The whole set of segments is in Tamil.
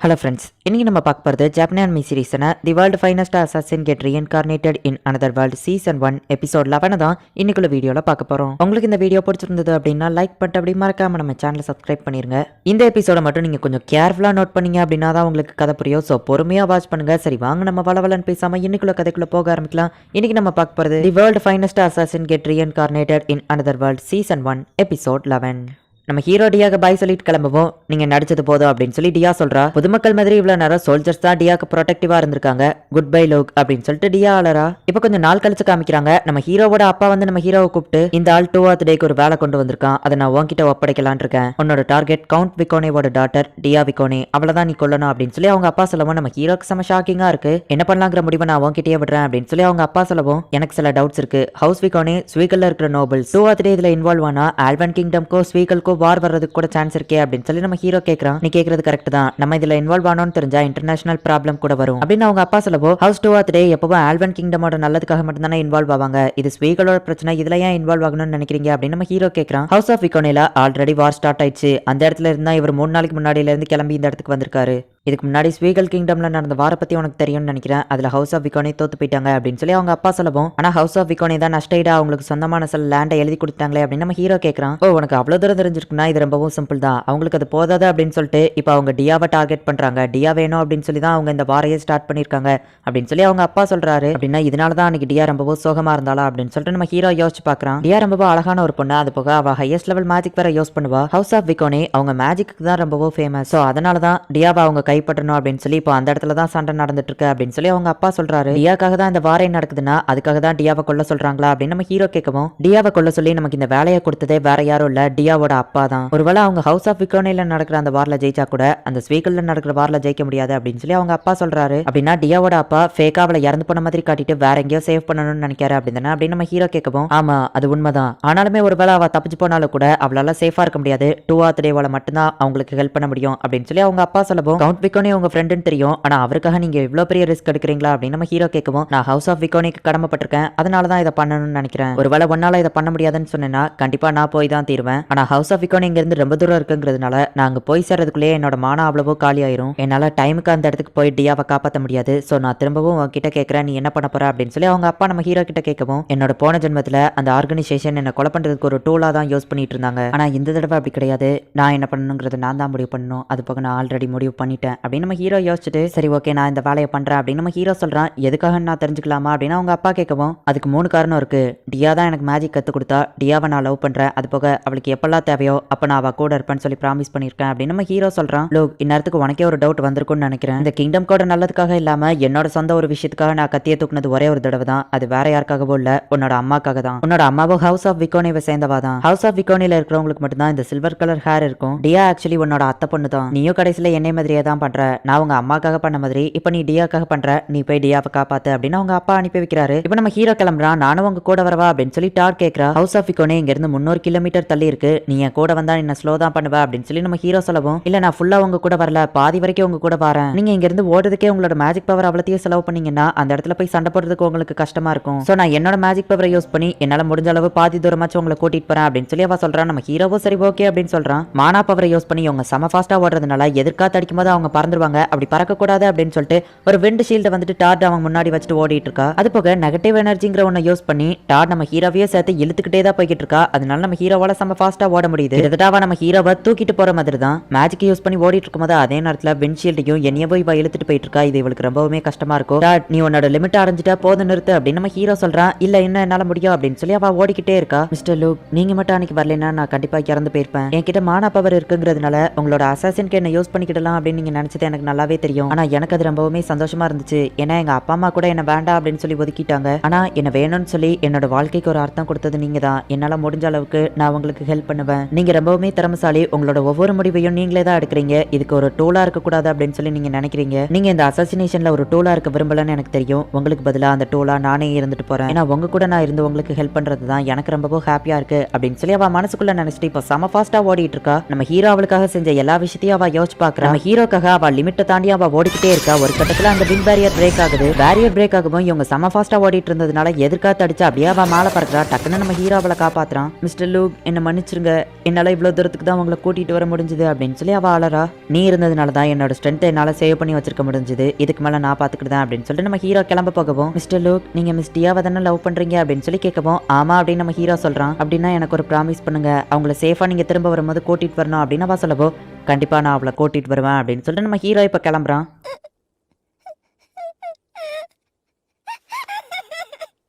ஹலோ ஃப்ரெண்ட்ஸ், இன்னைக்கு நம்ம பார்க்க போகிறது ஜாப்பனீஸ் அனிமி சீரிஸான the world finest assassin get reincarnated in another world season 1 episode 11 தான் இன்னைக்குள்ள வீடியோவில் பார்க்க போகிறோம். உங்களுக்கு இந்த வீடியோ பிடிச்சிருந்தது அப்படின்னா லைக் பண்ணிட்டு அப்படி மறக்காம நம்ம சேனலை சப்ஸ்கிரைப் பண்ணிருங்க. இந்த எபிசோட மட்டும் நீங்கள் கொஞ்சம் கேர்ஃபுல்லாக நோட் பண்ணீங்க அப்படின்னா தான் உங்களுக்கு கதை புரியும். ஸோ பொறுமையாக வாட்ச் பண்ணுங்க. சரி வாங்க நம்ம வளவலன்னு பேசாமல் இன்னைக்குள்ள கதைக்குள்ள போக ஆரம்பிக்கலாம். இன்னைக்கு நம்ம பார்க்க போகிறது தி world finest assassin get reincarnated in another world season 1 episode 11. நம்ம ஹீரோ டியாக்கு பாய் சொல்லிட்டு கிளம்புவோம். நீங்க நடிச்சது போதும் அப்படின்னு சொல்லி டியா சொல்றா. பொதுமக்கள் மாதிரி இவ்வளவு நேரம் சோல்ஜர்ஸ் தான் டியாக்கு ப்ரொடெக்டிவா இருந்திருக்காங்க. குட் பை லோக் அப்படின்னு சொல்லிட்டு டியா ஆளரா. இப்ப கொஞ்சம் நாள் கழிச்சு காமிக்கிறாங்க. நம்ம ஹீரோவோட அப்பா வந்து நம்ம ஹீரோவை கூப்பிட்டு இந்த ஆள் 2th டேக்கு ஒரு வேலை கொண்டு வந்திருக்கான், அதை நான் உன்கிட்ட ஒப்படைக்கலான் இருக்கேன். உன்னோட டார்கெட் கவுண்ட் விகோனேவோட டாட்டர் டியா விகோனே, அவளதான் நீ கொல்லணும் அப்படின்னு சொல்லி அவங்க அப்பா சொல்லவும் நம்ம ஹீரோக்கு செம ஷாக்கிங்கா இருக்கு. என்ன பண்ணலாங்கிற முடிவை நான் உன்கிட்டயே விடுறேன் அப்படின்னு சொல்லி அவங்க அப்பா சொல்லவும் எனக்கு சில டவுட்ஸ் இருக்கு. ஹவுஸ் விகோனே ஸ்வீகல்ல இருக்கிற நோபல்ஸ் 2th டே இதுல இன்வால்வ் ஆனா ஆல்வன் கிங்டம்க்கோ ஸ்வீகல்க்கோ வார் வர்றதுக்கு கூட சான்ஸ் இருக்கே அப்படின்னு சொல்லி நம்ம ஹீரோ கேக்குறான். நீ கேக்குறது கரெக்ட் தான், நம்ம இதுல இன்வால்வ் ஆனோம்னு தெரிஞ்சா இன்டர்நேஷனல் ப்ராப்ளம் கூட வரும் அப்படின்னு அவங்க அப்பா சொல்லவோ ஹவுஸ் 2th டே எப்பவும் ஆல்வன் கிங்டமோட நல்லதுக்காக மட்டும் தானே இன்வால்வ் ஆவாங்க, இது ஸ்வீகலோட பிரச்சனை, இதுல ஏன் இன்வால்வ் ஆகணும்னு நினைக்கிறீங்க அப்படின்னு நம்ம ஹீரோ கேக்குறான். ஹவுஸ் ஆஃப் விகோனேல ஆல்ரெடி வார் ஸ்டார்ட் ஆயிடுச்சு. அந்த இடத்துல இருந்தா இவர் 3 நாளைக்கு முன்னாடியில இருந்து கிளம்பி இந்த இடத்துக்கு வந்திருக்காரு. இதுக்கு முன்னாடி ஸ்வீகல் கிங்டம்ல நடந்த வார பத்தி உனக்கு தெரியும்னு நினைக்கிறேன். அதுல ஹவுஸ் ஆஃப் விகோனே தோத்து போயிட்டாங்க அப்படின்னு சொல்லி அவங்க அப்பா சொல்லவும் ஆனா ஹவுஸ் ஆஃப் விகோனே தான் நஷ்டைடா அவங்களுக்கு சொந்தமான சில லேண்டை எழுதி கொடுத்தாங்களே அப்படின்னு நம்ம ஹீரோ கேட்கறான். ஓ உனக்கு அவ்வளவு தூரம் தெரிஞ்சிருக்குன்னா இது ரொம்பவும் சிம்பிள் தான், அவங்களுக்கு அது போதாது அப்படின்னு சொல்லிட்டு இப்போ அவங்க டியாவை டார்கெட் பண்றாங்க. டியா வேணும் அப்படின்னு சொல்லி தான் அவங்க இந்த வாரையே ஸ்டார்ட் பண்ணிருக்காங்க அப்படின்னு சொல்லி அவங்க அப்பா சொல்றாரு. அப்படின்னா இதனாலதான் அன்னைக்கு டியா ரொம்பவும் சோகமா இருந்தாளா அப்படின்னு சொல்லிட்டு நம்ம ஹீரோ யோசிச்சு பாக்குறான். டியா ரொம்பவும் அழகான ஒரு பொண்ணு, அது போக அவ ஹையஸ்ட் லெவல் மேஜிக் வேற யூஸ் பண்ணுவா. ஹவுஸ் ஆஃப் விகோனே அவங்க மேஜிக்கு தான் ரொம்பவும் ஃபேமஸ். ஸோ அதனாலதான் டியாவை அவங்க கைப்பற்றணும் அப்படின்னு சொல்லி இப்போ அந்த இடத்துல தான் சண்டை நடந்துட்டு இருக்கு அப்படின்னு சொல்லி அவங்க அப்பா சொல்றாரு. டியாக்காக தான் இந்த வாரே நடக்குதுன்னா அதுக்காக தான் டியாவை கொல்ல சொல்றாங்களா அப்படின்னு நம்ம ஹீரோ கேட்கவும் டியாவை கொல்ல சொல்லி நமக்கு இந்த வேலையை கொடுத்ததே வேற யாரும் இல்ல, டியாவோட அப்பா தான். ஒருவேளை அவங்க ஹவுஸ் ஆஃப் விகோனேல நடக்கிற அந்த வார்ல ஜெயிச்சா கூட அந்த ஸ்வீகல்ல நடக்கிற வார்ல ஜெயிக்க முடியாது அப்படின்னு சொல்லி அவங்க அப்பா சொல்றாரு. அப்படின்னா டியாவோட அப்பா ஃபேக்கா அவளை இறந்து போன மாதிரி காட்டிட்டு வேற எங்கேயோ சேவ் பண்ணணும்னு நினைக்காரு அப்படின்னு அப்படின்னு நம்ம ஹீரோ கேட்கவும் ஆமா அது உண்மைதான், ஆனாலுமே ஒருவேளை அவ தப்பிச்சு போனாலும் கூட அவளால சேஃபா இருக்க முடியாது, 2th டேவால மட்டும்தான் அவங்களுக்கு ஹெல்ப் பண்ண முடியும் அப்படின்னு சொல்லி அவங்க அப்பா சொல்லவும் கவுண்ட் விகோனே உங்க ஃப்ரெண்டுன்னு தெரியும், ஆனா அவருக்காக நீங்க இவ்வளவு பெரிய ரிஸ்க் எடுக்கிறீங்களா அப்படின்னு நம்ம ஹீரோ கேட்கவும் நான் ஹவுஸ் ஆஃப் விகோனேக்கு கடமைப்பட்டிருக்கேன், அதனாலதான் இதை பண்ணணும்னு நினைக்கிறேன். ஒருவேளை ஒன்னால இதை பண்ண முடியாதுன்னு சொன்னா கண்டிப்பா நான் போய் தான் தீருவேன். ஆனா ஹவுஸ் ஆஃப் விகோனே இங்க இருந்து ரொம்ப தூரம் இருக்குங்கிறதுனால நான் அங்க போய் சேர்றதுக்குள்ளே என்னோட மானம் அவ்வளவோ காலி ஆயிரும். என்னால டைமுக்கு அந்த இடத்துக்கு போய் டியாவை காப்பாற்ற முடியாது. சோ நான் திரும்பவும் உங்ககிட்ட கேட்கறேன், நீ என்ன பண்ண போற அப்படின்னு சொல்லி அவங்க அப்பா நம்ம ஹீரோ கிட்ட கேட்கவும் என்னோட போன ஜென்மத்துல அந்த ஆர்கனைசேஷன் என்ன கொலை பண்றதுக்கு ஒரு டூலா தான் யூஸ் பண்ணிட்டு இருந்தாங்க, ஆனா இந்த தடவை அப்படி கிடையாது, நான் என்ன பண்ணணுங்கிறத நான் தான் முடிவு பண்ணணும், அது போக நான் ஆல்ரெடி முடிவு பண்ணிட்டேன் அப்படின்னு நம்ம ஹீரோ யோசிச்சுட்டு சரி ஓகே நான் இந்த வேலையை பண்றேன் அப்படின்னு நம்ம ஹீரோ சொல்றான். எதுக்காக நான் தெரிஞ்சுக்கலாமா அப்படின்னு அவங்க அப்பா கேட்கவும் அதுக்கு 3 காரணம் இருக்கு. டியா தான் எனக்கு மேஜிக் கத்து கொடுத்தா, டியாவை நான் லவ் பண்றேன், அது போக அவளுக்கு எப்பெல்லாம் தேவையோ அப்ப நான் அவ கூட இருப்பேன்னு சொல்லி ப்ராமிஸ் பண்ணிருக்கேன் அப்படின்னு நம்ம ஹீரோ சொல்றான். லோக் இந்நேரத்துக்கு உனக்கே ஒரு டவுட் வந்திருக்கும்னு நினைக்கிறேன். இந்த கிங்டம் கூட நல்லதுக்காக இல்லாம என்னோட சொந்த ஒரு விஷயத்துக்காக நான் கத்தியை தூக்குனது ஒரே ஒரு தடவை தான், அது வேற யாருக்காகவோ இல்ல, உன்னோட அம்மாக்காக தான். உன்னோட அம்மாவும் ஹவுஸ் ஆஃப் விகோனேவை சேர்ந்தவா தான். ஹவுஸ் ஆஃப் விகோனேல இருக்கிறவங்களுக்கு மட்டும் தான் இந்த சில்வர் கலர் ஹேர் இருக்கும். டியா ஆக்சுவலி உன்னோட அத்தை பொண்ணு தான். நீயும் கடைசியில என்னை மாதிரியே தான் பண்ற, நான் உங்க அம்மாக்காக பண்ண மாதிரி இப்ப நீ டியாக்காக பண்ற, நீ போய் டியாவை காப்பாத்து அப்படின்னு அவங்க அப்பா அனுப்பி வைக்கிறாரு. இப்ப நம்ம ஹீரோ கிளம்புறான். நானும் உங்க கூட வரவா அப்படின்னு சொல்லி டார் கேட்கிறா. ஹவுஸ் ஆஃப் விகோனே இங்க இருந்து 300 கிலோமீட்டர் தள்ளி இருக்கு, நீ என் கூட வந்தா என்ன ஸ்லோ தான் பண்ணுவ அப்படின்னு சொல்லி நம்ம ஹீரோ சொல்லவும் இல்ல நான் ஃபுல்லா உங்க கூட வரல, பாதி வரைக்கும் உங்க கூட வரேன், நீங்க இங்க இருந்து ஓடுறதுக்கே உங்களோட மேஜிக் பவர் அவ்வளத்தையும் செலவு பண்ணீங்கன்னா அந்த இடத்துல போய் சண்டை போடுறதுக்கு உங்களுக்கு கஷ்டமா இருக்கும். சோ நான் என்னோட மேஜிக் பவரை யூஸ் பண்ணி என்னால முடிஞ்ச அளவு பாதி தூரமாச்சும் உங்களை கூட்டிட்டு போறேன் அப்படின்னு சொல்லி அவ சொல்றான். நம்ம ஹீரோவும் சரி ஓகே அப்படின்னு சொல்றான். மானா பவரை யூஸ் பண்ணி அவங்க செம ஃபாஸ்டா ஓடுறதுனால எதிர்காத்து அடிக்கும் போது அவங்க பறந்துருவாங்க, அப்படி பறக்க கூடாது அப்படின்னு சொல்லிட்டு ஒரு விண்ட் ஷீல்ட வந்துட்டு டார்ட் அவங்க முன்னாடி வச்சுட்டு ஓடிட்டு இருக்கா. அது போக நெகட்டிவ் எனர்ஜிங்கிற ஒன்ன யூஸ் பண்ணி டார்ட் நம்ம ஹீரோவையே சேர்த்து இழுத்துக்கிட்டே தான் போய்கிட்டு இருக்கா. அதனால நம்ம ஹீரோவால செம ஃபாஸ்டா ஓட முடியுது. கிட்டத்தட்ட நம்ம ஹீரோவை தூக்கிட்டு போற மாதிரி தான் மேஜிக் யூஸ் பண்ணி ஓடிட்டு இருக்கும்போது அதே நேரத்துல விண்ட் ஷீல்டையும் என்னைய போய் இழுத்துட்டு போயிட்டு இருக்கா. இது இவளுக்கு ரொம்பவுமே கஷ்டமா இருக்கும். டார்ட் நீ உன்னோட லிமிட் அடைஞ்சிட்டா போதும் நிறுத்து அப்படின்னு நம்ம ஹீரோ சொல்றான். இல்ல இன்னும் என்னால முடியும் அப்படின்னு சொல்லி அவ ஓடிக்கிட்டே இருக்கா. மிஸ்டர் லூக் நீங்க மட்டும் அன்னைக்கு வரலைன்னா நான் கண்டிப்பா இறந்து போயிருப்பேன். என்கிட்ட மானா பவர் இருக்குங்கிறதுனால உங்களோட அசாசின்க்கு என்ன யூஸ் பண்ணிக்கிடலாம் அப்படின்னு நீங்க நினைச்சது எனக்கு நல்லாவே தெரியும். ஆனா எனக்கு அது ரொம்பவுமே சந்தோஷமா இருந்துச்சு. ஏன்னா எங்க அப்பா அம்மா கூட என்ன வேண்டாம் அப்படின்னு சொல்லி ஒதுக்கிட்டாங்க, ஆனா என்ன வேணும்னு சொல்லி என்னோட வாழ்க்கைக்கு ஒரு அர்த்தம் கொடுத்தது நீங்க தான். என்னால முடிஞ்ச அளவுக்கு நான் உங்களுக்கு ஹெல்ப் பண்ணுவேன். நீங்க ரொம்பவுமே திறமசாலி, உங்களோட ஒவ்வொரு முடிவையும் நீங்களே தான் எடுக்கிறீங்க, இதுக்கு ஒரு டூலா இருக்க கூடாது அப்படின்னு சொல்லி நீங்க நினைக்கிறீங்க. நீங்க இந்த அசாசினேஷன்ல ஒரு டூலா இருக்க விரும்பலன்னு எனக்கு தெரியும். உங்களுக்கு பதிலா அந்த டூலா நானே இருந்துட்டு போறேன். ஏன்னா உங்க கூட நான் இருந்து உங்களுக்கு ஹெல்ப் பண்றது தான் எனக்கு ரொம்பவும் ஹாப்பியா இருக்கு அப்படின்னு சொல்லி அவ மனசுக்குள்ள நினைச்சிட்டு இப்ப செம ஃபாஸ்டா ஓடிட்டு இருக்கா. நம்ம ஹீரோ அவளுக்காக செஞ்ச எல்லா விஷயத்தையும் அவ யோசிச்சு பாக்குறா. நம்ம ஹீரோக்காக அவ லிமிட்டை தாண்டி அவ ஓடிக்கிட்டே இருக்கா. ஒரு கட்டத்துல அந்த வின் பேரியர் பிரேக் ஆகுது. பேரியர் பிரேக் ஆகும் இவங்க செம ஃபாஸ்டா ஓடிட்டு இருந்ததுனால எதிர்காத்து அடிச்சு அப்படியே அவ மேல பறக்குறா. டக்குன்னு நம்ம ஹீரோ அவளை காப்பாத்துறான். மிஸ்டர் லூக், என்ன மன்னிச்சிருங்க, என்னால இவ்வளவு தூரத்துக்கு தான் உங்களை கூட்டிட்டு வர முடிஞ்சது அப்படின்னு சொல்லி அவ அலறா. நீ இருந்ததுனால தான் என்னோட ஸ்ட்ரென்த்தை என்னால சேவ் பண்ணி வச்சிருக்க முடிஞ்சது. இதுக்கு மேல நான் பாத்துக்கிட்டேன் அப்படின்னு சொல்லிட்டு நம்ம ஹீரோ கிளம்ப போகவும், மிஸ்டர் லூக், நீங்க மிஸ் டியாவை தானே லவ் பண்றீங்க அப்படின்னு சொல்லி கேட்கவும், ஆமா அப்படின்னு நம்ம ஹீரோ சொல்றான். அப்படின்னா எனக்கு ஒரு ப்ராமிஸ் பண்ணுங்க, அவங்கள சேஃபா நீங்க திரும்ப வரும்போது கூட்டிட்டு வரணும் அப்படின்னு அவ சொல்லவோ, கண்டிப்பா நான் அவளை கூட்டிட்டு வருவேன் அப்படின்னு சொல்லிட்டு நம்ம ஹீரோ இப்ப கிளம்புறான்.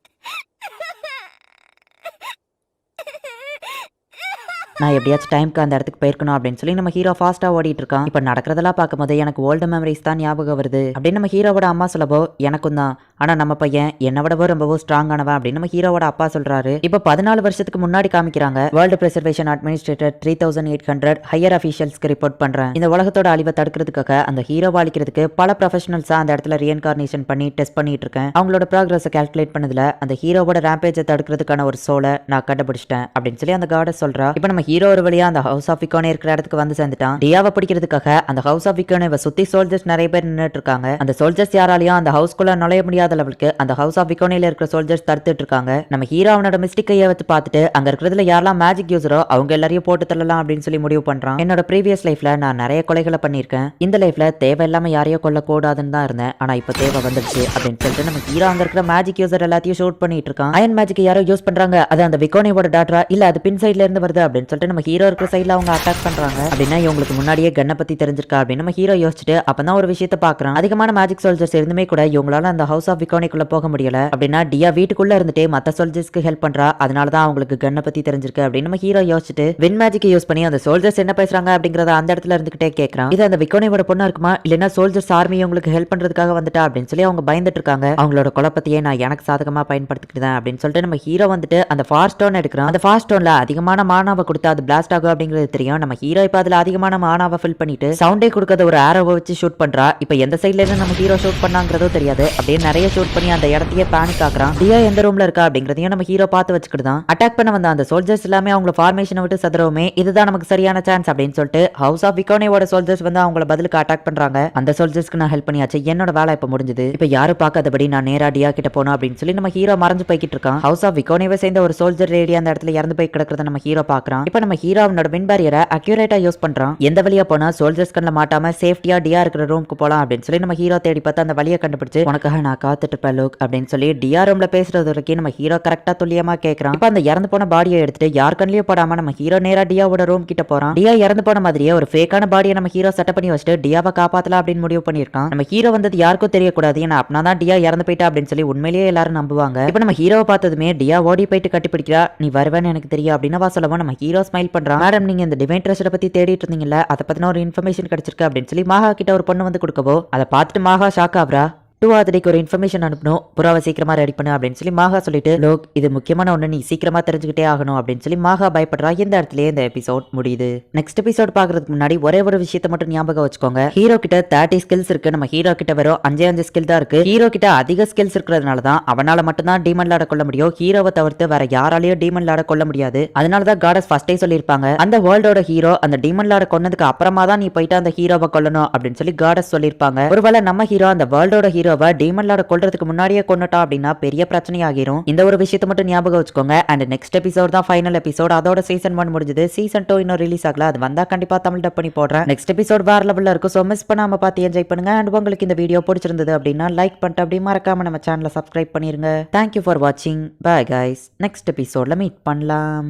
நான் எப்படியாச்சும் டைம்க்கு அந்த இடத்துக்கு போயிருக்கணும் அப்படின்னு சொல்லி நம்ம ஹீரோ ஃபாஸ்டா ஓடிட்டு இருக்கான். இப்ப நடக்கிறதெல்லாம் பார்க்கும்போது எனக்கு ஓல்டு மெமரிஸ் தான் ஞாபகம் வருது அப்படின்னு நம்ம ஹீரோவோட அம்மா சொல்லவோ, எனக்கும் தான், ஆனா நம்ம பையன் என்னை விடவோ ரொம்பவும் ஸ்ட்ராங் ஆனவன் அப்படின்னு நம்ம ஹீரோவோட அப்பா சொல்றாரு. இப்ப 14 வருஷத்துக்கு முன்னாடி காமிக்கிறாங்க. வேர்ல்டு பிரிசர்வேஷன் அட்மினிஸ்ட்ரேட்டர் 3800 ஹையர் அபிஷியல்ஸ்க்கு ரிப்போர்ட் பண்றேன். இந்த உலகத்தோட அழிவை தடுக்கிறதுக்காக அந்த ஹீரோவை அழிக்கிறதுக்கு பல ப்ரொஃபஷனல்ஸா அந்த இடத்துல ரீஇன்கார்னேஷன் பண்ணி டெஸ்ட் பண்ணிட்டு இருக்கேன். அவங்களோட ப்ராக்ரஸை கால்குலேட் பண்ணதுல அந்த ஹீரோவோட ரேம்பேஜை தடுக்கிறதுக்கான ஒரு சோலை நான் கண்டுபிடிச்சிட்டேன் அப்படின்னு சொல்லி அந்த கார்டஸ் சொல்றா. இப்ப நம்ம ஹீரோ ஒரு வழியா அந்த ஹவுஸ் ஆஃப் விக்கோனே இருக்கிற இடத்துக்கு வந்து சேர்ந்துட்டான். டியாவை பிடிக்கிறதுக்காக அந்த ஹவுஸ் ஆஃப் விக்கோனேவை சுத்தி சோல்ஜர்ஸ் நிறைய பேர் நின்னுட்டு இருக்காங்க. அந்த சோல்ஜர்ஸ் யாராலையும் அந்த ஹவுஸ்குள்ள நுழைய முடியாத லெவலுக்கு அந்த ஹவுஸ் ஆஃப் விக்கோனேல இருக்கிற சோல்ஜர்ஸ் தடுத்துட்டு இருக்காங்க. நம்ம ஹீரோ அவனோட மிஸ்டேக்கைய வச்சு பார்த்துட்டு அங்க இருக்கிறதுல யாரெல்லாம் மேஜிக் யூசரோ அவங்க எல்லாரையும் போட்டு தள்ளலாம் அப்படின்னு சொல்லி முடிவு பண்றான். என்னோட ப்ரீவியஸ் லைஃப்ல நான் நிறைய கொலைகளை பண்ணிருக்கேன். இந்த லைஃப்ல தேவையில்லாம யாரையோ கொல்ல கூடாதுன்னு தான் இருந்தேன். ஆனா இப்ப தேவை வந்துடுச்சு அப்படின்னு சொல்லிட்டு நம்ம ஹீரோ அங்க இருக்கிற மேஜிக் யூசர் எல்லாத்தையும் ஷூட் பண்ணிட்டு இருக்கான். அயன் மேஜிக் யாரோ யூஸ் பண்றாங்க. அது அந்த விக்கோனேவோட டாட்டரா இல்ல அது பின் சைட்ல இருந்து வருது அப்படின்னு சொல்லிட்டு நம்ம ஹீரோ இருக்கிற சைட்ல அவங்க அட்டாக் பண்றாங்க. அப்படின்னா இவங்களுக்கு முன்னாடியே கன்னை பத்தி தெரிஞ்சிருக்கா அப்படின்னு நம்ம ஹீரோ யோசிச்சுட்டு அப்பதான் ஒரு விஷயத்த பாக்குறான். அதிகமான மேஜிக் சோல்ஜர்ஸ் இருந்துமே கூட இவங்களால அந்த ஹவுஸ் ஆஃப் விக்கோனேக்குள்ள போக முடியல. அப்படின்னா டியா வீட்டுக்குள்ள இருந்துட்டே மத்த சோல்ஜர்ஸ்க்கு ஹெல்ப் பண்றா. அதனாலதான் அவங்களுக்கு கன்னை பத்தி தெரிஞ்சிருக்கு அப்படின்னு நம்ம ஹீரோ யோசிச்சுட்டு வின் மேஜிக் யூஸ் பண்ணி அந்த சோல்ஜர்ஸ் என்ன பேசுறாங்க அப்படிங்கறத அந்த இடத்துல இருந்துகிட்டே கேட்கறான். இது அந்த விக்கோனேவோட பொண்ணா இருக்குமா இல்லன்னா சோல்ஜர்ஸ் ஆர்மி உங்களுக்கு ஹெல்ப் பண்றதுக்காக வந்துட்டா அப்படின்னு சொல்லி அவங்க பயந்துட்டு இருக்காங்க. அவங்களோட குழப்பத்தையே நான் எனக்கு சாதகமா பயன்படுத்திக்கிட்டேன் அப்படின்னு சொல்லிட்டு நம்ம ஹீரோ வந்துட்டு அந்த ஃபாஸ்ட் ஸ்டோன் எடுக்கிறான். அந்த ஃபாஸ்ட் ஸ்டோன்ல அதிகமான மானாவை கொடுத்து அது பிளாஸ்ட் ஆகும் அப்படிங்கிறது தெரியும். நம்ம ஹீரோ இப்ப அதுல அதிகமான மானாவை ஃபில் பண்ணிட்டு சவுண்டே கொடுக்காத ஒரு ஆரோவை வச்சு ஷூட் பண்றா. இப்ப எந்த சைட்ல இருந்து நம்ம ஹீரோ ஷூட் பண்ணாங்கிறதோ தெரியாது. அப்படியே நிறைய ஷூட் பண்ணி அந்த இடத்தையே பேனிக் ஆக்குறான். டியா எந்த ரூம்ல இருக்கா அப்படிங்கறதையும் நம்ம ஹீரோ பார்த்து வச்சுக்கிட்டுதான் அட்டாக் பண்ண வந்த அந்த சோல்ஜர்ஸ் எல்லாமே அவங்க ஃபார்மேஷனை விட்டு சதுரவுமே இதுதான் நமக்கு சரியான சான்ஸ் அப்படின்னு சொல்லிட்டு ஹவுஸ் ஆஃப் விக்கோனேவோட சோல்ஜர்ஸ் வந்து அவங்கள பதிலுக்கு அட்டாக் பண்றாங்க. அந்த சோல்ஜர்ஸ்க்கு நான் ஹெல்ப் பண்ணியாச்சு. என்னோட வேலை இப்ப முடிஞ்சது. இப்ப யாரும் பார்க்காதபடி நான் நேரா டியா கிட்ட போனோம் அப்படின்னு சொல்லி நம்ம ஹீரோ மறைஞ்சு போய்கிட்டு இருக்கான். ஹவுஸ் ஆஃப் விக்கோனேவை சேர்ந்த ஒரு சோல்ஜர் ரேடி அந்த இடத்துல இறந்து போய் கிடக்கிறத நம்ம ஹீரோ பாக்குறான். இப்ப நம்ம ஹீரோ அவனோட வின் பேரியரை அக்யூரேட்டா யூஸ் பண்றான். எந்த வழியா போனா சோல்ஜர்ஸ் கண்ணில் மாட்டாம சேஃப்டியா டியா இருக்கிற ரூமுக்கு போலாம் அப்படின்னு சொல்லி நம்ம ஹீரோ தேடி பார்த்து அந்த வழியை கண்டுபிடிச்சு உனக்காக நான் காத்துட்டு இருப்பேன் லூக் அப்படின்னு சொல்லி டியா ரூம்ல பேசுறது வரைக்கும் நம்ம ஹீரோ கரெக்டா துல்லியமா கேட்கறான். இப்ப அந்த இறந்து போன பாடியை எடுத்துட்டு யார் கண்ணிலயும் போடாம நம்ம ஹீரோ நேரா டியாவோட ரூம் கிட்ட போறான். டியா இறந்து போன மாதிரியே ஒரு ஃபேக்கான பாடியை நம்ம ஹீரோ செட்டப் பண்ணி வச்சுட்டு டியாவை காப்பாத்தலாம் அப்படின்னு முடிவு பண்ணிருக்கான். நம்ம ஹீரோ வந்தது யாருக்கும் தெரியக்கூடாது. ஏன்னா அப்படின்னா தான் டியா இறந்து போயிட்டா அப்படின்னு சொல்லி உண்மையிலேயே எல்லாரும் நம்புவாங்க. இப்ப நம்ம ஹீரோவை பார்த்ததுமே டியா ஓடி போயிட்டு கட்டி பிடிக்கிறா. நீ வருவேன்னு எனக்கு தெரியும் அப்படின்னு சொல்லவும் நம்ம ஹீரோ ஸ்மைல் பண்றான். மேடம் நீங்க இந்த டிவைன் ட்ரெஸ்ஸை பத்தி தேடிட்டு இருந்தீங்கல்ல, அதை பத்தின ஒரு இன்ஃபர்மேஷன் கிடைச்சிருக்கு அப்படின்னு சொல்லி மாகா கிட்ட ஒரு பொண்ணு வந்து கொடுக்கவோ அதை பார்த்துட்டு மாகா ஷாக் ஆகுறா. 2 ஆதிரிக்கு ஒரு இன்ஃபர்மேஷன் அனுப்பணும், புறாவை சீக்கிரமா ரெடி பண்ணு அப்படின்னு சொல்லி மாகா சொல்லிட்டு லோக் இது முக்கியமான ஒண்ணு, நீ சீக்கிரமா தெரிஞ்சுக்கிட்டே ஆகணும் அப்படின்னு சொல்லி மாகா பயப்படுறா. இந்த இடத்துலயே இந்த எபிசோட் முடியுது. நெக்ஸ்ட் எபிசோட் பாக்குறதுக்கு முன்னாடி ஒரே ஒரு விஷயத்தை மட்டும் ஞாபகம் வச்சுக்கோங்க. ஹீரோ கிட்ட 30 ஸ்கில்ஸ் இருக்கு. நம்ம ஹீரோ கிட்ட வெறும் 5 ஸ்கில் தான் இருக்கு. ஹீரோ கிட்ட அதிக ஸ்கில்ஸ் இருக்கிறதுனால தான் அவனால மட்டும் தான் டீமன் லாட கொள்ள முடியும். ஹீரோவை தவிர்த்து வேற யாராலையும் டீமன் லாட கொள்ள முடியாது. அதனாலதான் காடஸ் ஃபர்ஸ்டே சொல்லியிருப்பாங்க, அந்த வேர்ல்டோட ஹீரோ அந்த டீமன் லாட கொன்னதுக்கு அப்புறமா தான் நீ போயிட்டு அந்த ஹீரோவை கொல்லணும் அப்படின்னு சொல்லி காடஸ் சொல்லியிருப்பாங்க. ஒருவேளை நம்ம ஹீரோ அந்த வேர்ல்டோட ஹீரோவை டீமன் லாட கொல்றதுக்கு முன்னாடியே கொன்னுட்டா அப்படின்னா பெரிய பிரச்சனை ஆகிரும். இந்த ஒரு விஷயத்தை மட்டும் ஞாபகம் வச்சுக்கோங்க. அண்ட் நெக்ஸ்ட் எபிசோட் தான் ஃபைனல் எபிசோட். அதோட சீசன் 1 முடிஞ்சது. சீசன் 2 இன்னும் ரிலீஸ் ஆகல. அது வந்தா கண்டிப்பா தமிழ் டப் பண்ணி போடுறேன். நெக்ஸ்ட் எபிசோட் வேற லெவல்ல இருக்கும். சோ மிஸ் பண்ணாம பார்த்து என்ஜாய் பண்ணுங்க. அண்ட் உங்களுக்கு இந்த வீடியோ பிடிச்சிருந்தது அப்படின்னா லைக் பண்ணிட்டு அப்படியே மறக்காம நம்ம சேனலை சப்ஸ்கிரைப் பண்ணிருங்க. தேங்க்யூ ஃபார் வாட்சிங். Bye guys. நெக்ஸ்ட் எபிசோட்ல மீட் பண்ணலாம்.